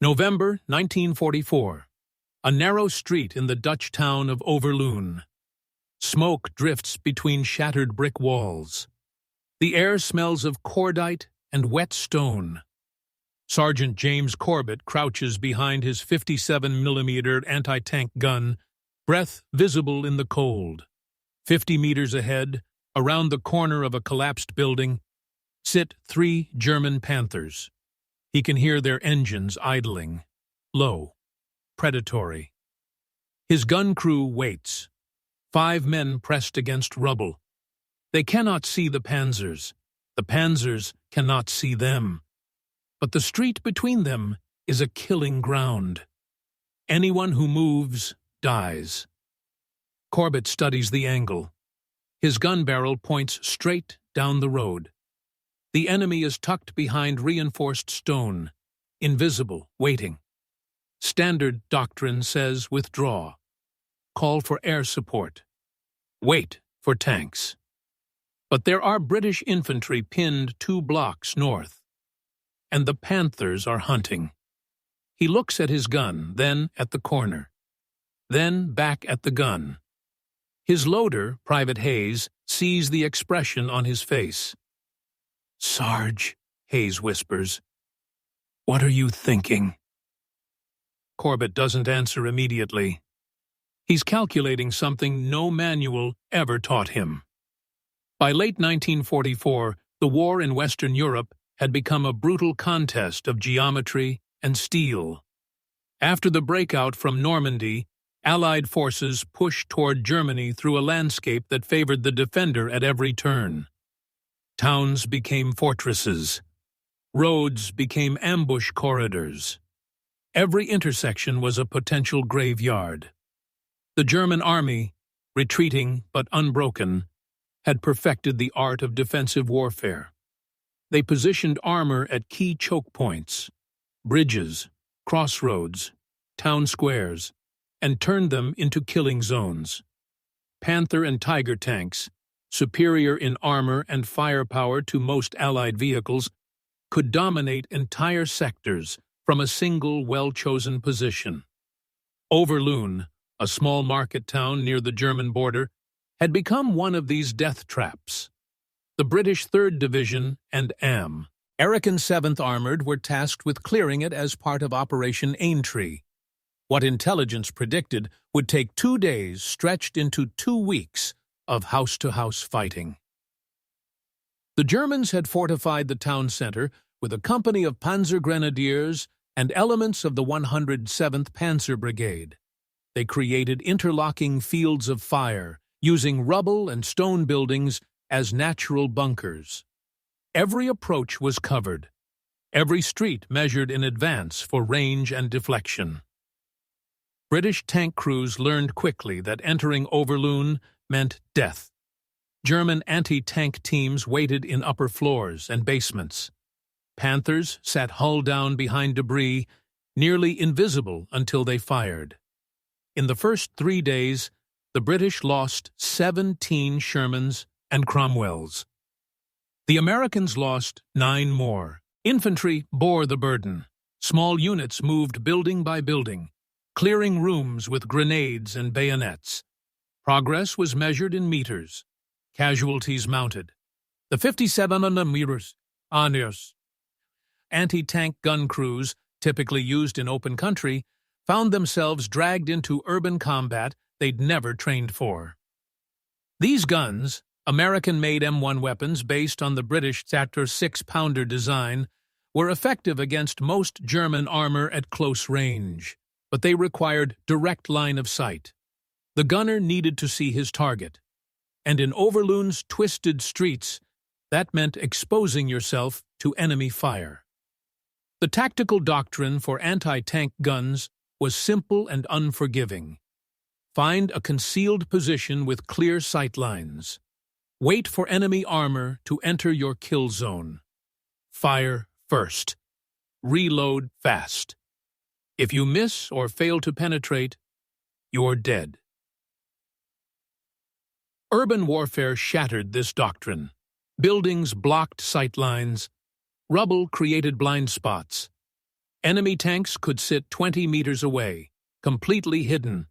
November 1944. A narrow street in the Dutch town of Overloon. Smoke drifts between shattered brick walls. The air smells of cordite and wet stone. Sergeant James Corbett crouches behind his 57mm anti-tank gun, breath visible in the cold. 50 meters ahead, around the corner of a collapsed building, sit 3 German Panthers. He can hear their engines idling, low, predatory. His gun crew waits. 5 men pressed against rubble. They cannot see the Panzers. The Panzers cannot see them. But the street between them is a killing ground. Anyone who moves dies. Corbett studies the angle. His gun barrel points straight down the road. The enemy is tucked behind reinforced stone, invisible, waiting. Standard doctrine says withdraw. Call for air support. Wait for tanks. But there are British infantry pinned 2 blocks north. And the Panthers are hunting. He looks at his gun, then at the corner. Then back at the gun. His loader, Private Hayes, sees the expression on his face. "Sarge," Hayes whispers, "what are you thinking?" Corbett doesn't answer immediately. He's calculating something no manual ever taught him. By late 1944, the war in Western Europe had become a brutal contest of geometry and steel. After the breakout from Normandy, Allied forces pushed toward Germany through a landscape that favored the defender at every turn. Towns became fortresses. Roads became ambush corridors. Every intersection was a potential graveyard. The German army, retreating but unbroken, had perfected the art of defensive warfare. They positioned armor at key choke points, bridges, crossroads, town squares, and turned them into killing zones. Panther and Tiger tanks, superior in armor and firepower to most Allied vehicles, could dominate entire sectors from a single well-chosen position. Overloon, a small market town near the German border, had become one of these death traps. The British 3rd Division and American 7th Armored were tasked with clearing it as part of Operation Aintree. What intelligence predicted would take 2 days stretched into 2 weeks of house-to-house fighting. The Germans had fortified the town center with a company of Panzer Grenadiers and elements of the 107th Panzer Brigade. They created interlocking fields of fire, using rubble and stone buildings as natural bunkers. Every approach was covered. Every street measured in advance for range and deflection. British tank crews learned quickly that entering Overloon meant death. German anti-tank teams waited in upper floors and basements. Panthers sat hull down behind debris, nearly invisible until they fired. In the first 3 days, the British lost 17 Shermans and Cromwells. The Americans lost 9 more. Infantry bore the burden. Small units moved building by building, clearing rooms with grenades and bayonets. Progress was measured in meters. Casualties mounted. The 57mm anti-tank gun crews, typically used in open country, found themselves dragged into urban combat they'd never trained for. These guns, American-made M1 weapons based on the British Sator 6-pounder design, were effective against most German armor at close range, but they required direct line of sight. The gunner needed to see his target, and in Overloon's twisted streets, that meant exposing yourself to enemy fire. The tactical doctrine for anti-tank guns was simple and unforgiving. Find a concealed position with clear sight lines. Wait for enemy armor to enter your kill zone. Fire first. Reload fast. If you miss or fail to penetrate, you're dead. Urban warfare shattered this doctrine. Buildings blocked sight lines. Rubble created blind spots. Enemy tanks could sit 20 meters away, completely hidden,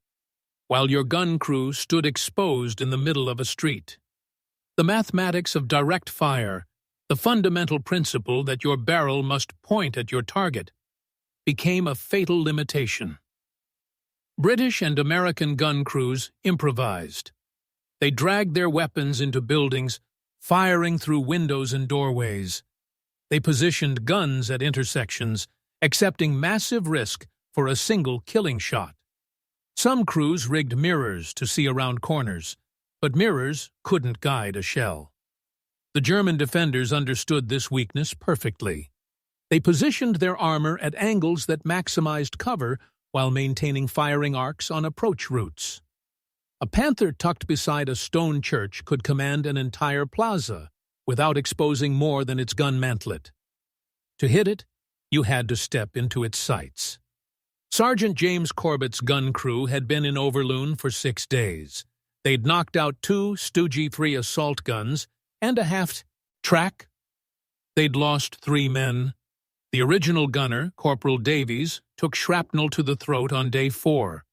while your gun crew stood exposed in the middle of a street. The mathematics of direct fire, the fundamental principle that your barrel must point at your target, became a fatal limitation. British and American gun crews improvised. They dragged their weapons into buildings, firing through windows and doorways. They positioned guns at intersections, accepting massive risk for a single killing shot. Some crews rigged mirrors to see around corners, but mirrors couldn't guide a shell. The German defenders understood this weakness perfectly. They positioned their armor at angles that maximized cover while maintaining firing arcs on approach routes. A Panther tucked beside a stone church could command an entire plaza without exposing more than its gun mantlet. To hit it, you had to step into its sights. Sergeant James Corbett's gun crew had been in Overloon for 6 days. They'd knocked out 2 Stoogie-3 assault guns and a half-track. They'd lost 3 men. The original gunner, Corporal Davies, took shrapnel to the throat on day 4.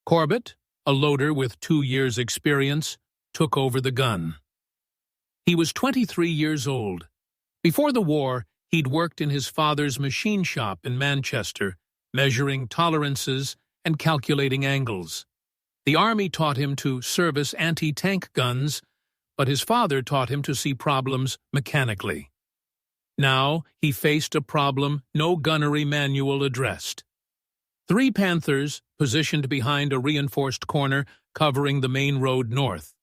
Corbett, a loader with 2 years' experience, took over the gun. He was 23 years old. Before the war, he'd worked in his father's machine shop in Manchester, measuring tolerances and calculating angles. The Army taught him to service anti-tank guns, but his father taught him to see problems mechanically. Now he faced a problem no gunnery manual addressed. 3 Panthers positioned behind a reinforced corner covering the main road north.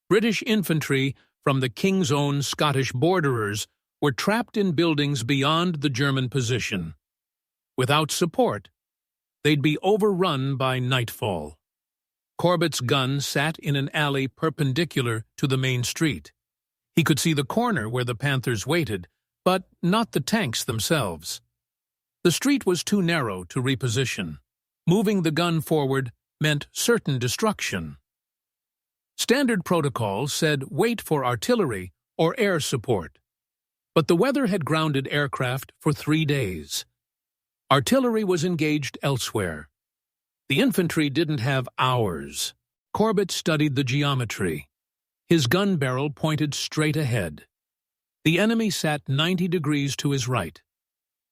British infantry from the King's Own Scottish borderers were trapped in buildings beyond the German position. Without support, they'd be overrun by nightfall. Corbett's gun sat in an alley perpendicular to the main street. He could see the corner where the Panthers waited, but not the tanks themselves. The street was too narrow to reposition. Moving the gun forward meant certain destruction. Standard protocol said wait for artillery or air support. But the weather had grounded aircraft for 3 days. Artillery was engaged elsewhere. The infantry didn't have hours. Corbett studied the geometry. His gun barrel pointed straight ahead. The enemy sat 90 degrees to his right.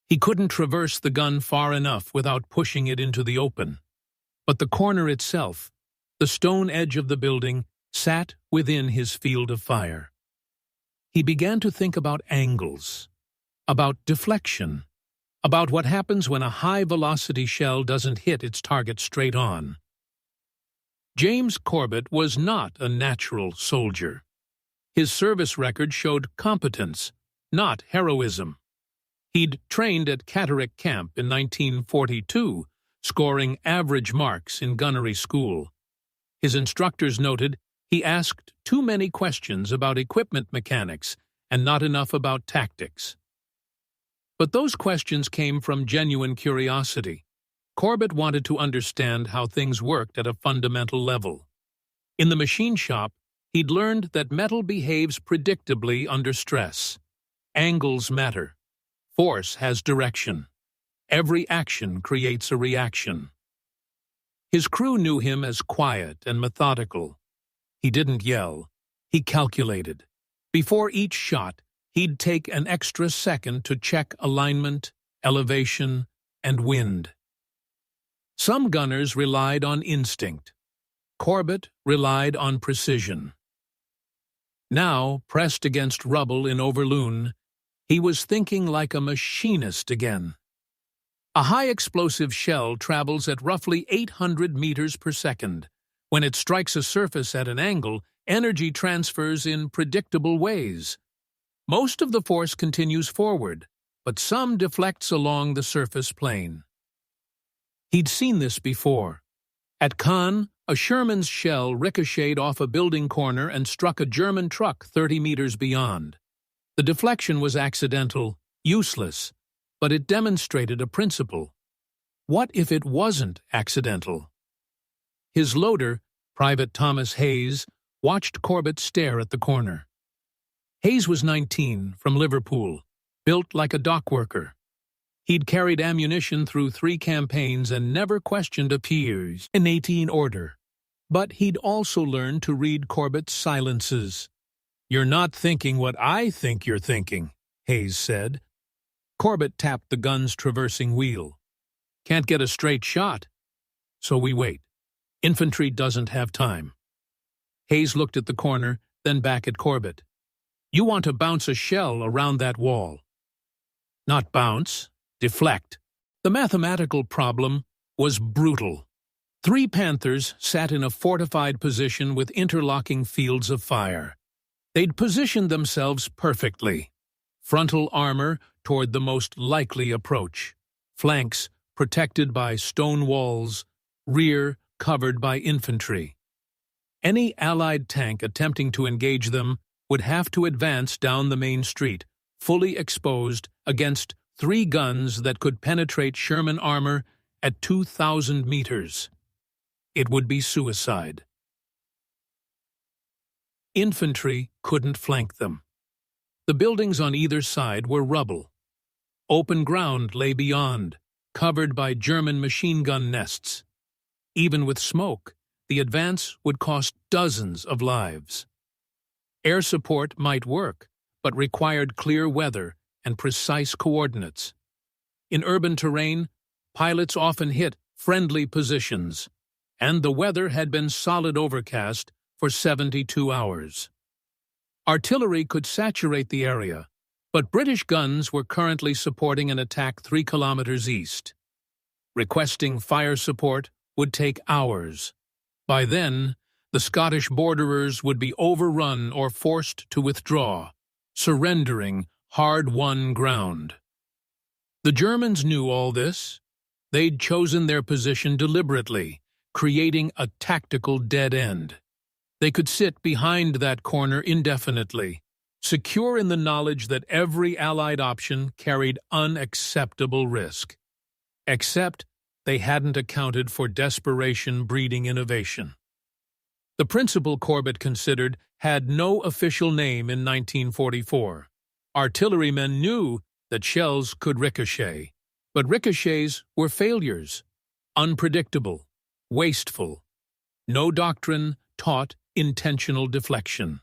He couldn't traverse the gun far enough without pushing it into the open. But the corner itself, the stone edge of the building, sat within his field of fire. He began to think about angles, about deflection, about what happens when a high-velocity shell doesn't hit its target straight on. James Corbett was not a natural soldier. His service record showed competence, not heroism. He'd trained at Catterick Camp in 1942, scoring average marks in gunnery school. His instructors noted he asked too many questions about equipment mechanics and not enough about tactics. But those questions came from genuine curiosity. Corbett wanted to understand how things worked at a fundamental level. In the machine shop, he'd learned that metal behaves predictably under stress. Angles matter. Force has direction. Every action creates a reaction. His crew knew him as quiet and methodical. He didn't yell. He calculated. Before each shot, he'd take an extra second to check alignment, elevation, and wind. Some gunners relied on instinct. Corbett relied on precision. Now, pressed against rubble in Overloon, he was thinking like a machinist again. A high-explosive shell travels at roughly 800 meters per second. When it strikes a surface at an angle, energy transfers in predictable ways. Most of the force continues forward, but some deflects along the surface plane. He'd seen this before. At Cannes, a Sherman's shell ricocheted off a building corner and struck a German truck 30 meters beyond. The deflection was accidental, useless, but it demonstrated a principle. What if it wasn't accidental? His loader, Private Thomas Hayes, watched Corbett stare at the corner. Hayes was 19, from Liverpool, built like a dock worker. He'd carried ammunition through 3 campaigns and never questioned a peer's innate order. But he'd also learned to read Corbett's silences. "You're not thinking what I think you're thinking," Hayes said. Corbett tapped the gun's traversing wheel. "Can't get a straight shot." "So we wait. Infantry doesn't have time." Hayes looked at the corner, then back at Corbett. "You want to bounce a shell around that wall." "Not bounce, deflect." The mathematical problem was brutal. 3 Panthers sat in a fortified position with interlocking fields of fire. They'd positioned themselves perfectly. Frontal armor toward the most likely approach. Flanks protected by stone walls, rear covered by infantry. Any Allied tank attempting to engage them would have to advance down the main street, fully exposed against 3 guns that could penetrate Sherman armor at 2,000 meters. It would be suicide. Infantry couldn't flank them. The buildings on either side were rubble. Open ground lay beyond, covered by German machine gun nests. Even with smoke, the advance would cost dozens of lives. Air support might work, but required clear weather and precise coordinates. In urban terrain, pilots often hit friendly positions, and the weather had been solid overcast for 72 hours. Artillery could saturate the area, but British guns were currently supporting an attack 3 kilometers east. Requesting fire support would take hours. By then, the Scottish borderers would be overrun or forced to withdraw, surrendering hard-won ground. The Germans knew all this. They'd chosen their position deliberately, creating a tactical dead end. They could sit behind that corner indefinitely, secure in the knowledge that every Allied option carried unacceptable risk. Except they hadn't accounted for desperation breeding innovation. The principle Corbett considered had no official name in 1944. Artillerymen knew that shells could ricochet, but ricochets were failures, unpredictable, wasteful. No doctrine taught intentional deflection.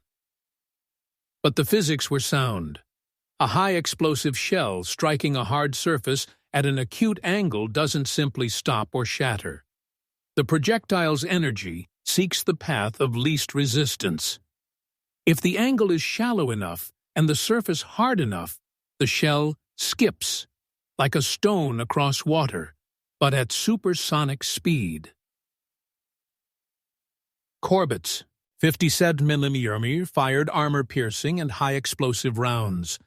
But the physics were sound. A high-explosive shell striking a hard surface at an acute angle doesn't simply stop or shatter. The projectile's energy seeks the path of least resistance. If the angle is shallow enough and the surface hard enough, the shell skips, like a stone across water, but at supersonic speed. Corbett's 57mm fired armor-piercing and high-explosive rounds.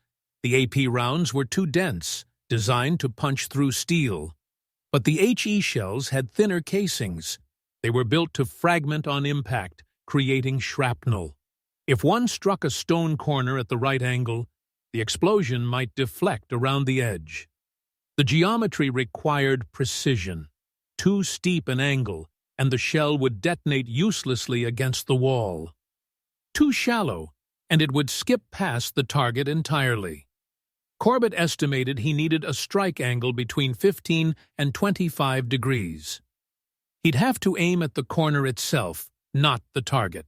The AP rounds were too dense, designed to punch through steel. But the HE shells had thinner casings. They were built to fragment on impact, creating shrapnel. If one struck a stone corner at the right angle, the explosion might deflect around the edge. The geometry required precision. Too steep an angle, and the shell would detonate uselessly against the wall. Too shallow, and it would skip past the target entirely. Corbett estimated he needed a strike angle between 15 and 25 degrees. He'd have to aim at the corner itself, not the target.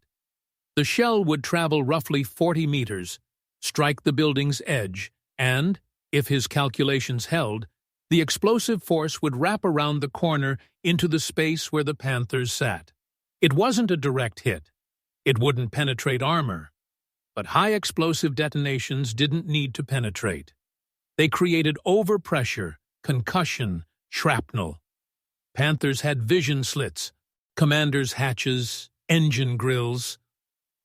The shell would travel roughly 40 meters, strike the building's edge, and, if his calculations held, the explosive force would wrap around the corner into the space where the Panthers sat. It wasn't a direct hit. It wouldn't penetrate armor. But high-explosive detonations didn't need to penetrate. They created overpressure, concussion, shrapnel. Panthers had vision slits, commanders' hatches, engine grills.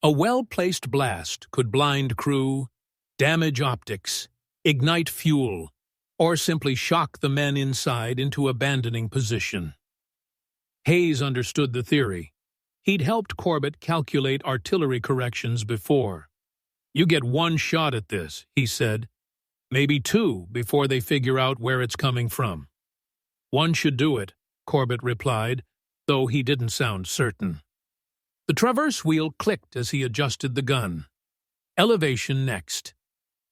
A well-placed blast could blind crew, damage optics, ignite fuel, or simply shock the men inside into abandoning position. Hayes understood the theory. He'd helped Corbett calculate artillery corrections before. "You get 1 shot at this," he said. "Maybe 2 before they figure out where it's coming from." "1 should do it," Corbett replied, though he didn't sound certain. The traverse wheel clicked as he adjusted the gun. Elevation next.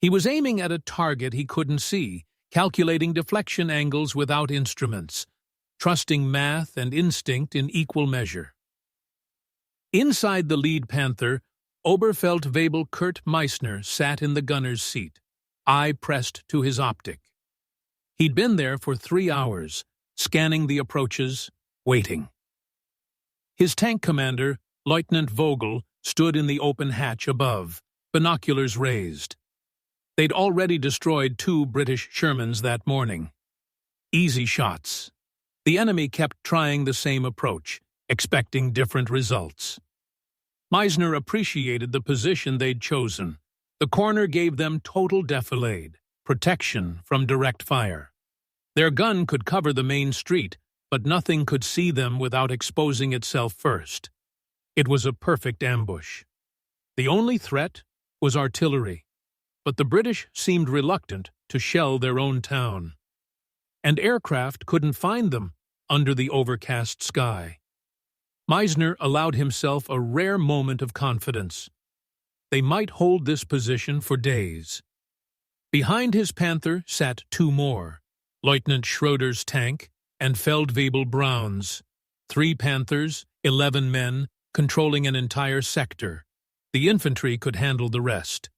He was aiming at a target he couldn't see, calculating deflection angles without instruments, trusting math and instinct in equal measure. Inside the lead Panther, Oberfeldwebel Kurt Meissner sat in the gunner's seat, eye pressed to his optic. He'd been there for 3 hours, scanning the approaches, waiting. His tank commander, Lieutenant Vogel, stood in the open hatch above, binoculars raised. They'd already destroyed 2 British Shermans that morning. Easy shots. The enemy kept trying the same approach, expecting different results. Meissner appreciated the position they'd chosen. The corner gave them total defilade, protection from direct fire. Their gun could cover the main street, but nothing could see them without exposing itself first. It was a perfect ambush. The only threat was artillery, but the British seemed reluctant to shell their own town. And aircraft couldn't find them under the overcast sky. Meissner allowed himself a rare moment of confidence. They might hold this position for days. Behind his Panther sat 2 more, Lieutenant Schroeder's tank and Feldwebel Brown's, 3 Panthers, 11 men, controlling an entire sector. The infantry could handle the rest.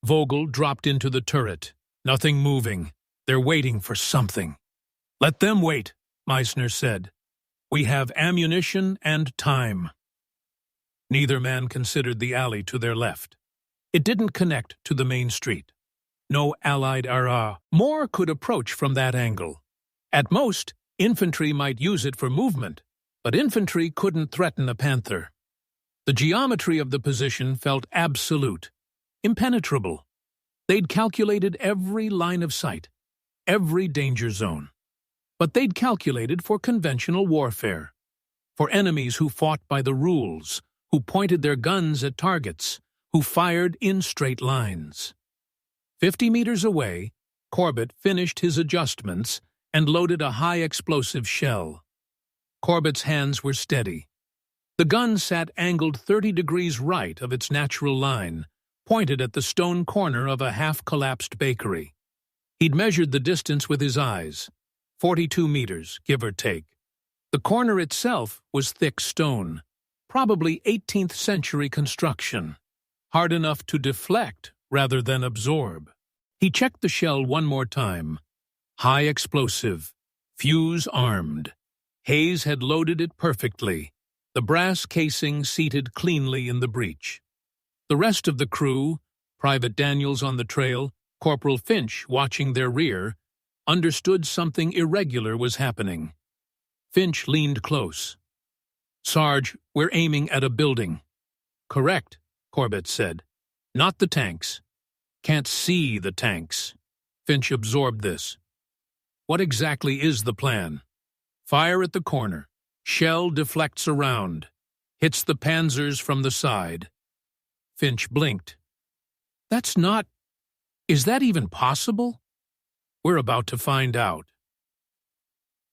Vogel dropped into the turret. Nothing moving. They're waiting for something. Let them wait, Meissner said. We have ammunition and time. Neither man considered the alley to their left. It didn't connect to the main street. No Allied more could approach from that angle. At most, infantry might use it for movement, but infantry couldn't threaten a Panther. The geometry of the position felt absolute, impenetrable. They'd calculated every line of sight, every danger zone. But they'd calculated for conventional warfare, for enemies who fought by the rules, who pointed their guns at targets, who fired in straight lines. 50 meters away, Corbett finished his adjustments and loaded a high-explosive shell. Corbett's hands were steady. The gun sat angled 30 degrees right of its natural line, pointed at the stone corner of a half-collapsed bakery. He'd measured the distance with his eyes, 42 meters, give or take. The corner itself was thick stone, probably 18th century construction, hard enough to deflect rather than absorb. He checked the shell one more time. High explosive, fuse armed. Hayes had loaded it perfectly, the brass casing seated cleanly in the breech. The rest of the crew, Private Daniels on the trail, Corporal Finch watching their rear, understood something irregular was happening. Finch leaned close. Sarge, we're aiming at a building. Correct, Corbett said. Not the tanks. Can't see the tanks. Finch absorbed this. What exactly is the plan? Fire at the corner. Shell deflects around. Hits the Panzers from the side. Finch blinked. That's not... Is that even possible? We're about to find out.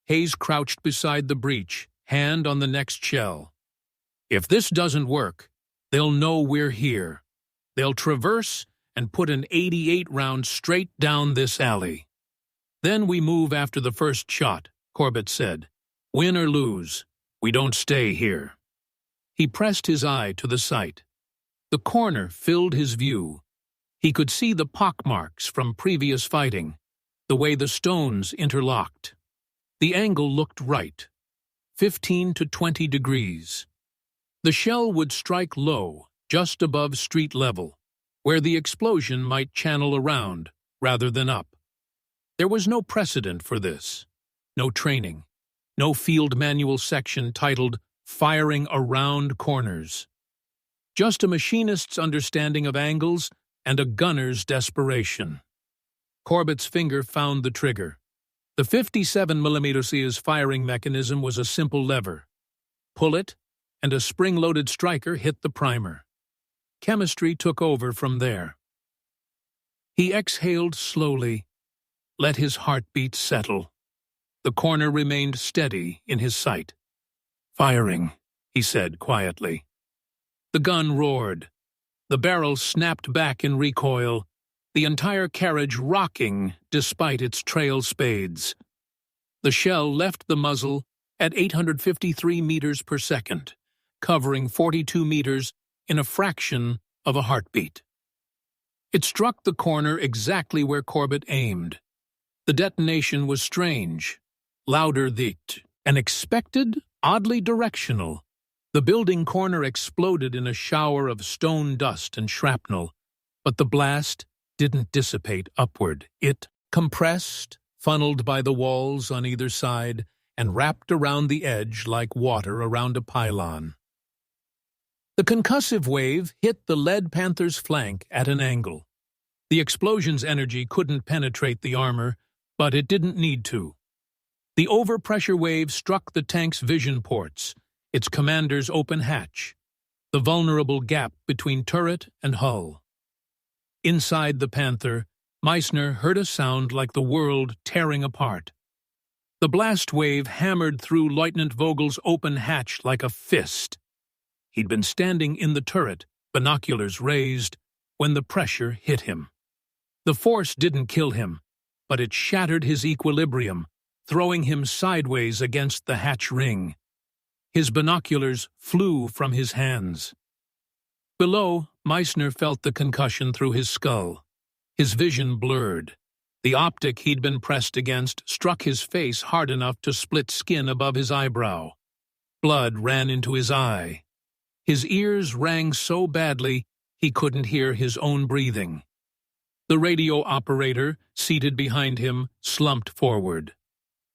Hayes crouched beside the breech, hand on the next shell. If this doesn't work, they'll know we're here. They'll traverse and put an 88 round straight down this alley. Then we move after the first shot, Corbett said. Win or lose, we don't stay here. He pressed his eye to the sight. The corner filled his view. He could see the pockmarks from previous fighting, the way the stones interlocked. The angle looked right, 15 to 20 degrees. The shell would strike low, just above street level, where the explosion might channel around rather than up. There was no precedent for this, no training, no field manual section titled Firing Around Corners. Just a machinist's understanding of angles and a gunner's desperation. Corbett's finger found the trigger. The 57mm firing mechanism was a simple lever. Pull it, and a spring-loaded striker hit the primer. Chemistry took over from there. He exhaled slowly, let his heartbeat settle. The corner remained steady in his sight. Firing, he said quietly. The gun roared. The barrel snapped back in recoil, the entire carriage rocking despite its trail spades. The shell left the muzzle at 853 meters per second, covering 42 meters in a fraction of a heartbeat. It struck the corner exactly where Corbett aimed. The detonation was strange, louder than expected, oddly directional. The building corner exploded in a shower of stone dust and shrapnel, but the blast didn't dissipate upward. It compressed, funneled by the walls on either side, and wrapped around the edge like water around a pylon. The concussive wave hit the lead Panther's flank at an angle. The explosion's energy couldn't penetrate the armor, but it didn't need to. The overpressure wave struck the tank's vision ports, its commander's open hatch, the vulnerable gap between turret and hull. Inside the Panther, Meissner heard a sound like the world tearing apart. The blast wave hammered through Lieutenant Vogel's open hatch like a fist. He'd been standing in the turret, binoculars raised, when the pressure hit him. The force didn't kill him, but it shattered his equilibrium, throwing him sideways against the hatch ring. His binoculars flew from his hands. Below, Meissner felt the concussion through his skull. His vision blurred. The optic he'd been pressed against struck his face hard enough to split skin above his eyebrow. Blood ran into his eye. His ears rang so badly he couldn't hear his own breathing. The radio operator, seated behind him, slumped forward.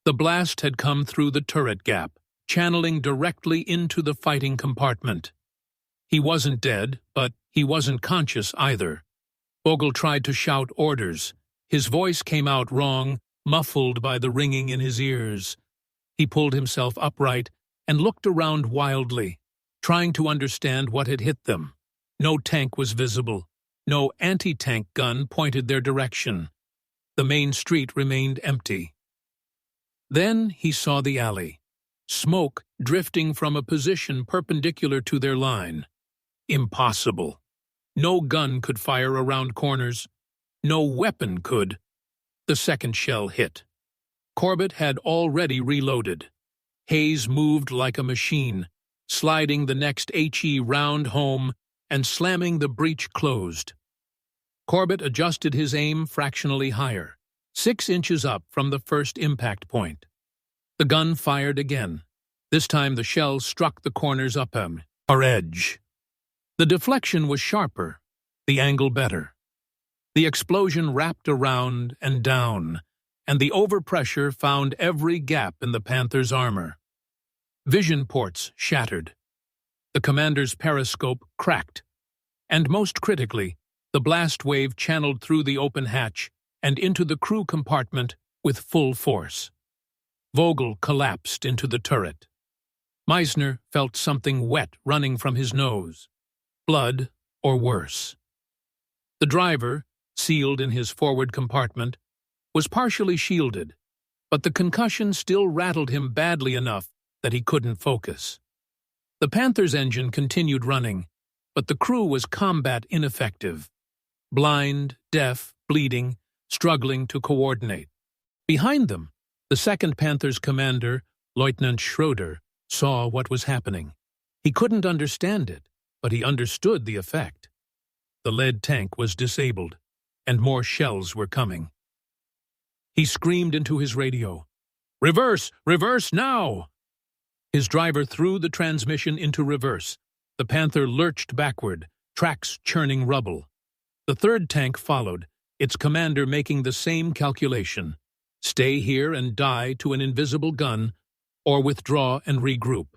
The blast had come through the turret gap, channeling directly into the fighting compartment. He wasn't dead, but he wasn't conscious either. Vogel tried to shout orders. His voice came out wrong, muffled by the ringing in his ears. He pulled himself upright and looked around wildly, trying to understand what had hit them. No tank was visible. No anti-tank gun pointed their direction. The main street remained empty. Then he saw the alley. Smoke drifting from a position perpendicular to their line. Impossible. No gun could fire around corners. No weapon could. The second shell hit. Corbett had already reloaded. Hayes moved like a machine, sliding the next HE round home and slamming the breech closed. Corbett adjusted his aim fractionally higher, 6 inches up from the first impact point. The gun fired again. This time the shell struck the corner's upper edge. The deflection was sharper, the angle better. The explosion wrapped around and down, and the overpressure found every gap in the Panther's armor. Vision ports shattered. The commander's periscope cracked. And most critically, the blast wave channeled through the open hatch and into the crew compartment with full force. Vogel collapsed into the turret. Meissner felt something wet running from his nose. Blood, or worse. The driver, sealed in his forward compartment, was partially shielded, but the concussion still rattled him badly enough that he couldn't focus. The Panther's engine continued running, but the crew was combat ineffective. Blind, deaf, bleeding, struggling to coordinate. Behind them, the second Panther's commander, Lieutenant Schroeder, saw what was happening. He couldn't understand it, but he understood the effect. The lead tank was disabled, and more shells were coming. He screamed into his radio, "Reverse! Reverse now!" His driver threw the transmission into reverse. The Panther lurched backward, tracks churning rubble. The third tank followed, its commander making the same calculation. Stay here and die to an invisible gun, or withdraw and regroup.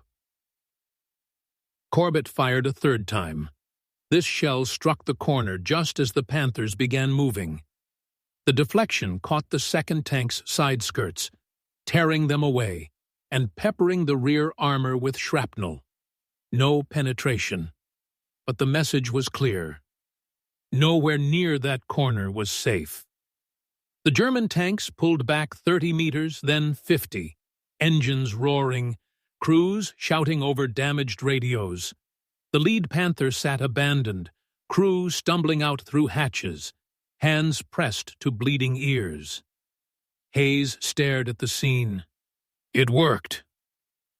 Corbett fired a third time. This shell struck the corner just as the Panthers began moving. The deflection caught the second tank's side skirts, tearing them away, and peppering the rear armor with shrapnel. No penetration. But the message was clear. Nowhere near that corner was safe. The German tanks pulled back 30 meters, then 50, engines roaring, crews shouting over damaged radios. The lead Panther sat abandoned, crew stumbling out through hatches. hands pressed to bleeding ears. Hayes stared at the scene. It worked.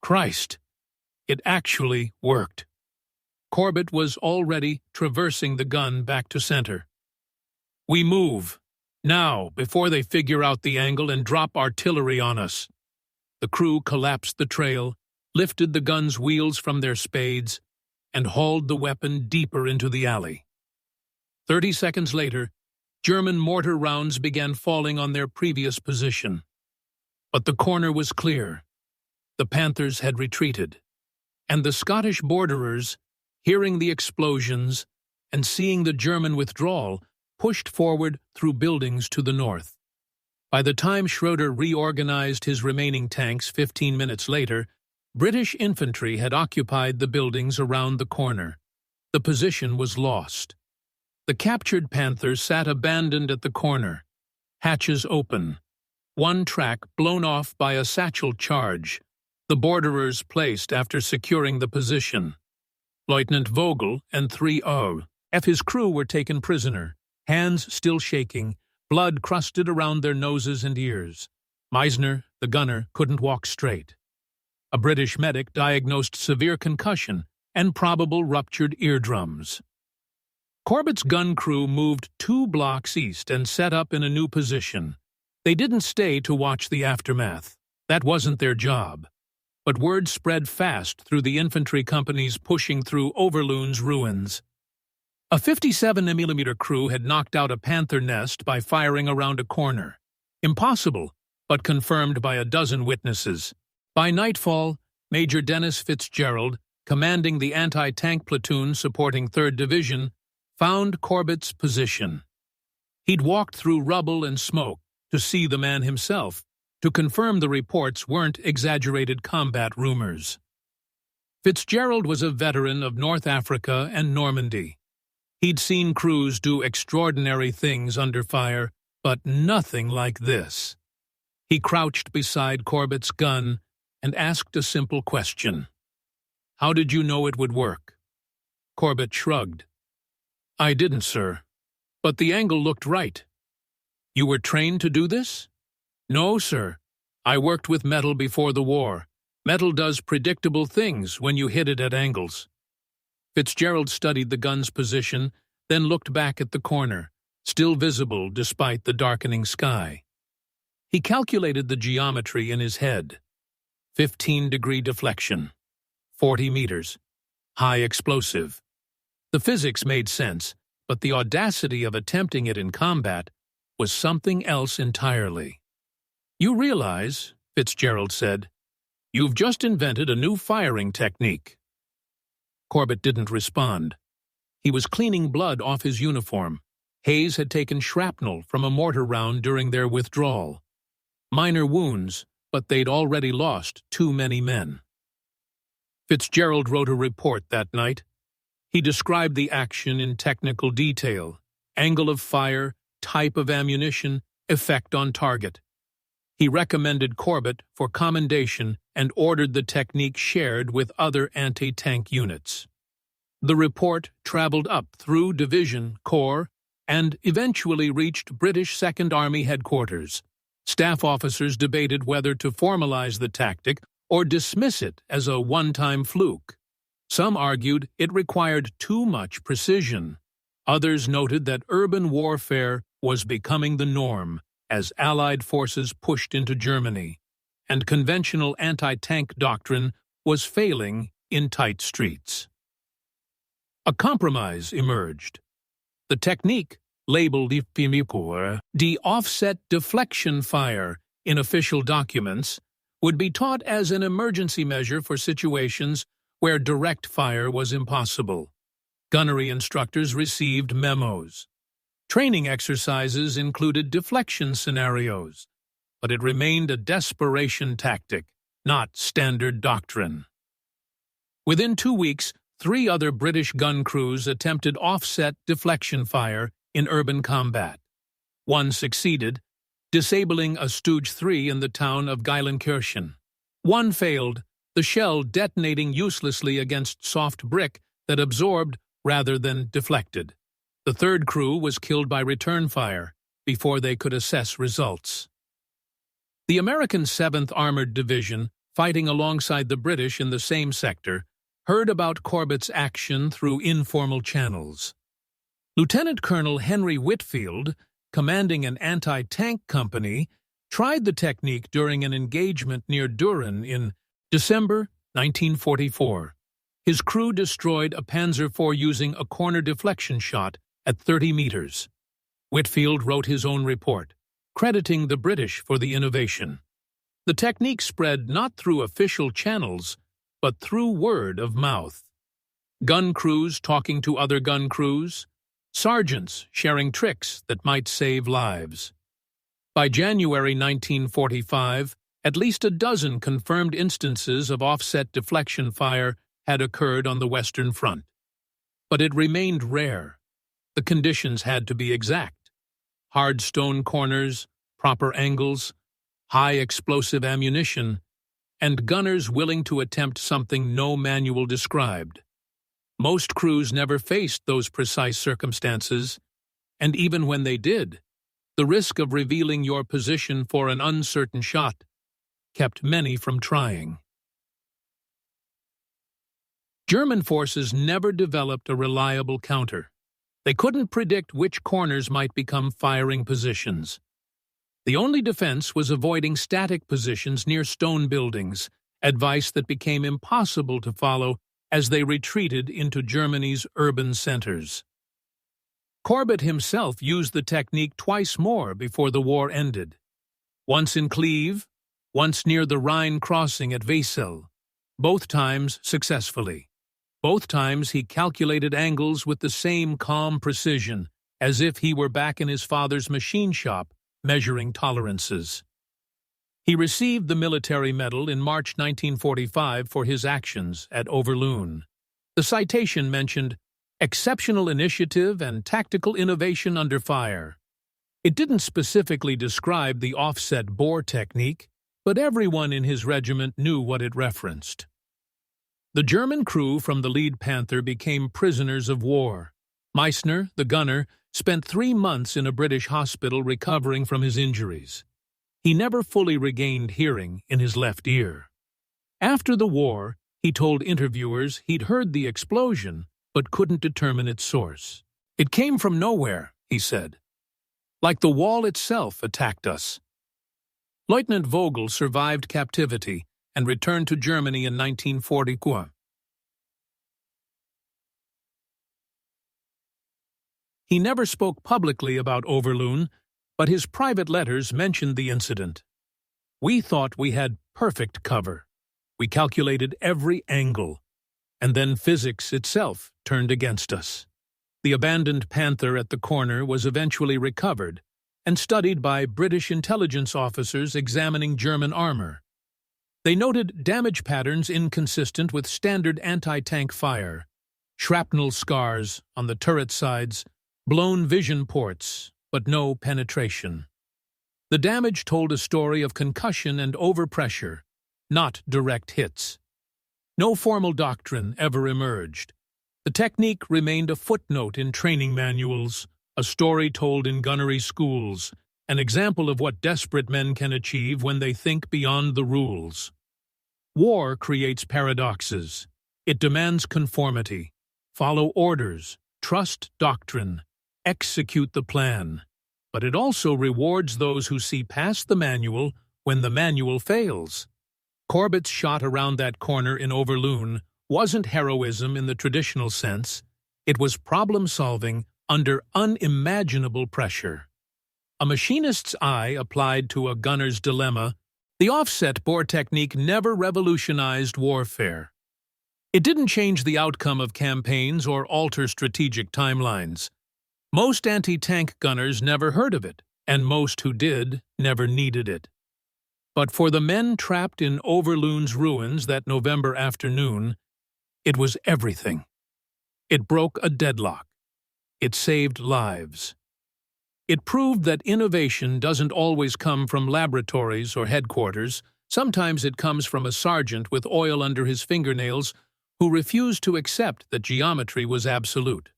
Christ, it actually worked. Corbett was already traversing the gun back to center. We move. Now, before they figure out the angle and drop artillery on us. The crew collapsed the trail, lifted the gun's wheels from their spades, and hauled the weapon deeper into the alley. 30 seconds later, German mortar rounds began falling on their previous position. But the corner was clear. The Panthers had retreated, and the Scottish borderers, hearing the explosions and seeing the German withdrawal, pushed forward through buildings to the north. By the time Schroeder reorganized his remaining tanks 15 minutes later, British infantry had occupied the buildings around the corner. The position was lost. The captured Panthers sat abandoned at the corner, hatches open, one track blown off by a satchel charge, the borderers placed after securing the position. Lieutenant Vogel and 3O F his crew were taken prisoner, hands still shaking, blood crusted around their noses and ears. Meisner, the gunner, couldn't walk straight. A British medic diagnosed severe concussion and probable ruptured eardrums. Corbett's gun crew moved 2 blocks east and set up in a new position. They didn't stay to watch the aftermath. That wasn't their job. But word spread fast through the infantry companies pushing through Overloon's ruins. A 57mm crew had knocked out a Panther nest by firing around a corner. Impossible, but confirmed by a dozen witnesses. By nightfall, Major Dennis Fitzgerald, commanding the anti-tank platoon supporting 3rd Division, found Corbett's position. He'd walked through rubble and smoke to see the man himself, to confirm the reports weren't exaggerated combat rumors. Fitzgerald was a veteran of North Africa and Normandy. He'd seen crews do extraordinary things under fire, but nothing like this. He crouched beside Corbett's gun and asked a simple question. How did you know it would work? Corbett shrugged. I didn't, sir. But the angle looked right. You were trained to do this? No, sir. I worked with metal before the war. Metal does predictable things when you hit it at angles. Fitzgerald studied the gun's position, then looked back at the corner, still visible despite the darkening sky. He calculated the geometry in his head. 15-degree deflection. 40 meters. High explosive. The physics made sense, but the audacity of attempting it in combat was something else entirely. You realize, Fitzgerald said, you've just invented a new firing technique. Corbett didn't respond. He was cleaning blood off his uniform. Hayes had taken shrapnel from a mortar round during their withdrawal. Minor wounds, but they'd already lost too many men. Fitzgerald wrote a report that night. He described the action in technical detail: angle of fire, type of ammunition, effect on target. He recommended Corbett for commendation and ordered the technique shared with other anti-tank units. The report traveled up through division, corps, and eventually reached British Second Army headquarters. Staff officers debated whether to formalize the tactic or dismiss it as a one-time fluke. Some argued it required too much precision. Others noted that urban warfare was becoming the norm as Allied forces pushed into Germany, and conventional anti-tank doctrine was failing in tight streets. A compromise emerged. The technique, labeled the offset deflection fire in official documents, would be taught as an emergency measure for situations where direct fire was impossible. Gunnery instructors received memos. Training exercises included deflection scenarios, but it remained a desperation tactic, not standard doctrine. Within 2 weeks, 3 other British gun crews attempted offset deflection fire in urban combat. One succeeded, disabling a Stooge 3 in the town of Geilenkirchen. One failed, the shell detonating uselessly against soft brick that absorbed rather than deflected. The third crew was killed by return fire before they could assess results. The American 7th Armored Division, fighting alongside the British in the same sector, heard about Corbett's action through informal channels. Lieutenant Colonel Henry Whitfield, commanding an anti-tank company, tried the technique during an engagement near Düren in December 1944. His crew destroyed a Panzer IV using a corner deflection shot at 30 meters. Whitfield wrote his own report, crediting the British for the innovation. The technique spread not through official channels, but through word of mouth. Gun crews talking to other gun crews, sergeants sharing tricks that might save lives. By January 1945, at least a dozen confirmed instances of offset deflection fire had occurred on the Western Front. But it remained rare. The conditions had to be exact. Hard stone corners, proper angles, high explosive ammunition, and gunners willing to attempt something no manual described. Most crews never faced those precise circumstances, and even when they did, the risk of revealing your position for an uncertain shot kept many from trying. German forces never developed a reliable counter. They couldn't predict which corners might become firing positions. The only defense was avoiding static positions near stone buildings, advice that became impossible to follow as they retreated into Germany's urban centers. Corbett himself used the technique twice more before the war ended. Once in Cleve, once near the Rhine crossing at Wesel, both times successfully. Both times he calculated angles with the same calm precision, as if he were back in his father's machine shop measuring tolerances. He received the military medal in March 1945 for his actions at Overloon. The citation mentioned exceptional initiative and tactical innovation under fire. It didn't specifically describe the offset bore technique, but everyone in his regiment knew what it referenced. The German crew from the lead Panther became prisoners of war. Meissner, the gunner, spent 3 months in a British hospital recovering from his injuries. He never fully regained hearing in his left ear. After the war, he told interviewers he'd heard the explosion, but couldn't determine its source. "It came from nowhere," he said. "Like the wall itself attacked us." Lieutenant Vogel survived captivity and returned to Germany in 1944. He never spoke publicly about Overloon, but his private letters mentioned the incident. "We thought we had perfect cover. We calculated every angle, and then physics itself turned against us." The abandoned Panther at the corner was eventually recovered and studied by British intelligence officers examining German armor. They noted damage patterns inconsistent with standard anti-tank fire, shrapnel scars on the turret sides, blown vision ports, but no penetration. The damage told a story of concussion and overpressure, not direct hits. No formal doctrine ever emerged. The technique remained a footnote in training manuals, a story told in gunnery schools, an example of what desperate men can achieve when they think beyond the rules. War creates paradoxes. It demands conformity, follow orders, trust doctrine, execute the plan. But it also rewards those who see past the manual when the manual fails. Corbett's shot around that corner in Overloon wasn't heroism in the traditional sense. It was problem-solving under unimaginable pressure. A machinist's eye applied to a gunner's dilemma, the offset bore technique never revolutionized warfare. It didn't change the outcome of campaigns or alter strategic timelines. Most anti-tank gunners never heard of it, and most who did never needed it. But for the men trapped in Overloon's ruins that November afternoon, it was everything. It broke a deadlock. It saved lives. It proved that innovation doesn't always come from laboratories or headquarters. Sometimes it comes from a sergeant with oil under his fingernails who refused to accept that geometry was absolute.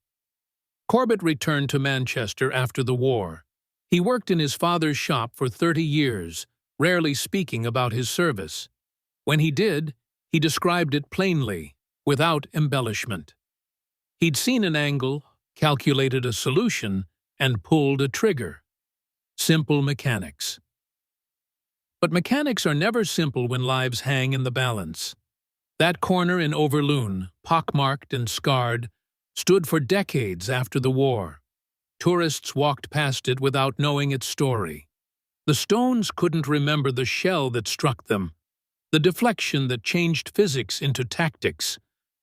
Corbett returned to Manchester after the war. He worked in his father's shop for 30 years, rarely speaking about his service. When he did, he described it plainly, without embellishment. He'd seen an angle, calculated a solution, and pulled a trigger. Simple mechanics. But mechanics are never simple when lives hang in the balance. That corner in Overloon, pockmarked and scarred, stood for decades after the war. Tourists walked past it without knowing its story. The stones couldn't remember the shell that struck them, the deflection that changed physics into tactics,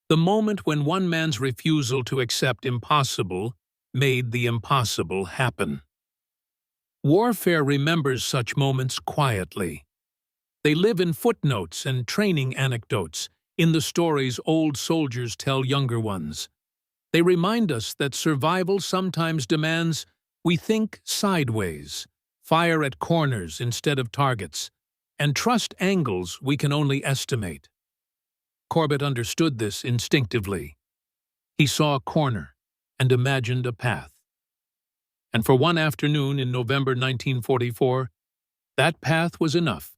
the moment when one man's refusal to accept impossible made the impossible happen. Warfare remembers such moments quietly. They live in footnotes and training anecdotes, in the stories old soldiers tell younger ones. They remind us that survival sometimes demands we think sideways, fire at corners instead of targets, and trust angles we can only estimate. Corbett understood this instinctively. He saw a corner and imagined a path. And for one afternoon in November 1944, that path was enough.